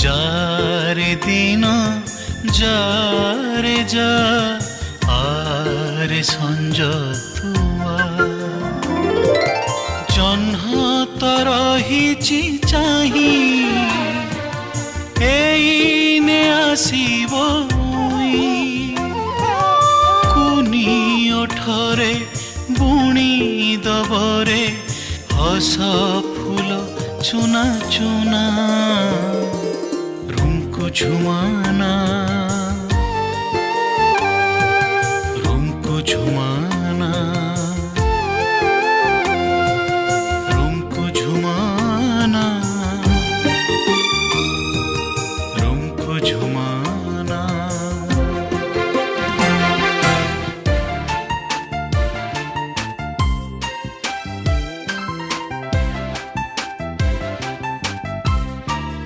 যারে দিন যারে যা আরে সঞ্জ তুয়া জহ্ন ତ ରହିଛି ଚାହିଁ ଏଇନେ ଆସିବ କୁନି ଓଠରେ ବୁଣି ଦବରେ ହସ ଫୁଲ ଚୁନା ଚୁନା ରୁଙ୍କୁ ଝୁମା